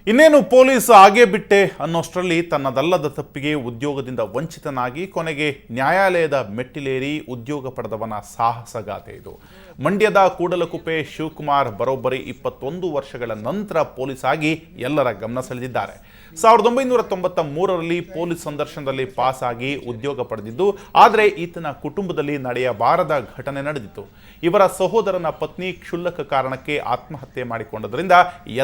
ಇನ್ನೇನು ಪೊಲೀಸ್ ಆಗೇ ಬಿಟ್ಟೆ ಅನ್ನೋಷ್ಟರಲ್ಲಿ ತನ್ನದಲ್ಲದ ತಪ್ಪಿಗೆ ಉದ್ಯೋಗದಿಂದ ವಂಚಿತನಾಗಿ ಕೊನೆಗೆ ನ್ಯಾಯಾಲಯದ ಮೆಟ್ಟಿಲೇರಿ ಉದ್ಯೋಗ ಪಡೆದವನ ಸಾಹಸಗಾಥೆ ಇದು. ಮಂಡ್ಯದ ಕೂಡಲಕುಪ್ಪೆ ಶಿವಕುಮಾರ್ ಬರೋಬ್ಬರಿ 21 ವರ್ಷಗಳ ನಂತರ ಪೊಲೀಸ್ ಆಗಿ ಎಲ್ಲರ ಗಮನ ಸೆಳೆದಿದ್ದಾರೆ. 1993ರಲ್ಲಿ ಪೊಲೀಸ್ ಸಂದರ್ಶನದಲ್ಲಿ ಪಾಸ್ ಆಗಿ ಉದ್ಯೋಗ ಪಡೆದಿದ್ದು, ಆದರೆ ಈತನ ಕುಟುಂಬದಲ್ಲಿ ನಡೆಯಬಾರದ ಘಟನೆ ನಡೆದಿತ್ತು. ಇವರ ಸಹೋದರನ ಪತ್ನಿ ಕ್ಷುಲ್ಲಕ ಕಾರಣಕ್ಕೆ ಆತ್ಮಹತ್ಯೆ ಮಾಡಿಕೊಂಡದ್ರಿಂದ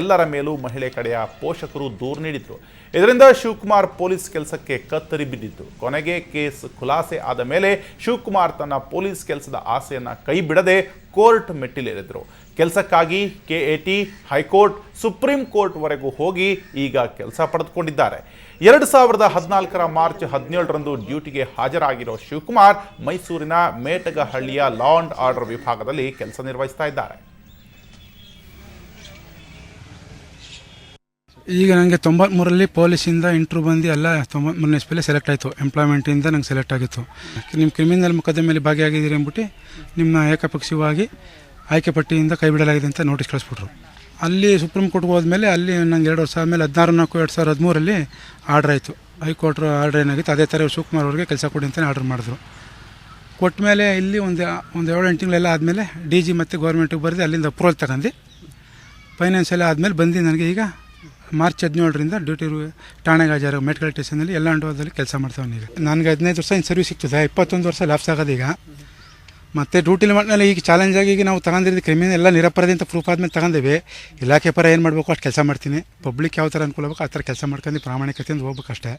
ಎಲ್ಲರ ಮೇಲೂ ಮಹಿಳೆ ಕಡೆಯ ಪೋಷಕರು ದೂರು ನೀಡಿದ್ರು. ಇದರಿಂದ ಶಿವಕುಮಾರ್ ಪೊಲೀಸ್ ಕೆಲಸಕ್ಕೆ ಕತ್ತರಿ ಬಿದ್ದಿತ್ತು. ಕೊನೆಗೆ ಕೇಸ್ ಖುಲಾಸೆ ಆದ ಮೇಲೆ ಶಿವಕುಮಾರ್ ತನ್ನ ಪೊಲೀಸ್ ಕೆಲಸದ ಆಸೆಯನ್ನ ಕೈ ಬಿಡದೆ ಕೋರ್ಟ್ ಮೆಟ್ಟಿಲೇರಿದ್ರು. ಕೆಲಸಕ್ಕಾಗಿ KAT, ಹೈಕೋರ್ಟ್, ಸುಪ್ರೀಂ ಕೋರ್ಟ್ ವರೆಗೂ ಹೋಗಿ ಈಗ ಕೆಲಸ ಪಡೆದುಕೊಂಡಿದ್ದಾರೆ. 2014ರ ಮಾರ್ಚ್ 17ರಂದು ಡ್ಯೂಟಿಗೆ ಹಾಜರಾಗಿರೋ ಶಿವಕುಮಾರ್ ಮೈಸೂರಿನ ಮೇಟಗಹಳ್ಳಿಯ ಲಾ ಅಂಡ್ ಆರ್ಡರ್ ವಿಭಾಗದಲ್ಲಿ ಕೆಲಸ ನಿರ್ವಹಿಸ್ತಾ ಇದ್ದಾರೆ. ಈಗ ನನಗೆ 93ರಲ್ಲಿ ಪೊಲೀಸಿಂದ ಇಂಟ್ರ್ಯೂ ಬಂದು ಎಲ್ಲ 93ನೇ ಇಸ್ವಿಯಲ್ಲಿ ಸೆಲೆಕ್ಟ್ ಆಯಿತು. ಎಂಪ್ಲಾಯ್ಮೆಂಟಿಂದ ನಂಗೆ ಸೆಲೆಕ್ಟ್ ಆಗಿತ್ತು. ನಿಮ್ಮ ಕ್ರಿಮಿನಲ್ ಮೊಕದ್ದಮೆಯಲ್ಲಿ ಭಾಗಿಯಾಗಿದ್ದೀರಿ ಅಂದ್ಬಿಟ್ಟು ನಿಮ್ಮ ಏಕಪಕ್ಷೀಯವಾಗಿ ಆಯ್ಕೆ ಪಟ್ಟಿಯಿಂದ ಕೈ ಬಿಡಲಾಗಿದೆ ಅಂತ ನೋಟಿಸ್ ಕಳಿಸ್ಬಿಟ್ರು. ಅಲ್ಲಿ ಸುಪ್ರೀಂ ಕೋರ್ಟ್ಗೆ ಹೋದ್ಮೇಲೆ ಅಲ್ಲಿ ನಂಗೆ 2 ವರ್ಷ ಆದಮೇಲೆ 16/4/2013ರಲ್ಲಿ ಆರ್ಡ್ರ್ ಆಯಿತು. ಹೈಕೋರ್ಟ್ ಆರ್ಡ್ರ್ ಏನಾಗಿತ್ತು ಅದೇ ಥರ ಶಿವಕುಮಾರ್ ಅವ್ರಿಗೆ ಕೆಲಸ ಕೊಡಿ ಅಂತಲೇ ಆರ್ಡ್ರ್ ಮಾಡಿದ್ರು. ಕೊಟ್ಟ ಮೇಲೆ ಇಲ್ಲಿ ಒಂದು 7-8 ತಿಂಗಳೆಲ್ಲ ಆದಮೇಲೆ DG ಮತ್ತು ಗೌರ್ಮೆಂಟಿಗೆ ಬರೆದು ಅಲ್ಲಿಂದ ಅಪ್ರೂವಲ್ ತಗೊಂಡು ಫೈನಾನ್ಸ್ ಎಲ್ಲ ಆದಮೇಲೆ ಬಂದು ನನಗೆ ಈಗ ಮಾರ್ಚ್ 17ರಿಂದ ಡ್ಯೂಟಿ ಠಾಣೆಗೆ ಹಾಜರು ಮೆಡಿಕಲ್ ಸ್ಟೇಷನಲ್ಲಿ ಎಲ್ಲ ಅಂಡೋದಲ್ಲಿ ಕೆಲಸ ಮಾಡ್ತಾವೆ. ಈಗ ನನಗೆ 15 ವರ್ಷ ಇನ್ನು ಸರ್ವಿಸ್ ಸಿಗ್ತದೆ, 21 ವರ್ಷ ಲ್ಯಾಪ್ಸ್ ಆಗೋದು. ಈಗ ಮತ್ತು ಡ್ಯೂಟಿಲಿ ಮಾಡಿದ್ಮೇಲೆ ಈಗ ಚಾಲೆಂಜ್ ಆಗಿ ಈಗ ನಾವು ತಗೊಂಡಿದ್ದು ಕ್ರಿಮಿನಲ್ ಎಲ್ಲ ನಿರಪರಾಧಿ ಅಂತ ಪ್ರೂಫ್ ಆದಮೇಲೆ ತಗೊಂಡೇವೆ. ಇಲಾಖೆ ಪರ ಏನು ಮಾಡಬೇಕು ಅಷ್ಟು ಕೆಲಸ ಮಾಡ್ತೀನಿ. ಪಬ್ಲಿಕ್ ಯಾವ ಥರ ಅನುಕೂಲ ಆಗಬೇಕು ಆ ಥರ ಕೆಲಸ ಮಾಡ್ಕೊಂಡು ಪ್ರಾಮಾಣಿಕತೆಯಿಂದ ಹೋಗ್ಬೇಕಷ್ಟೇ.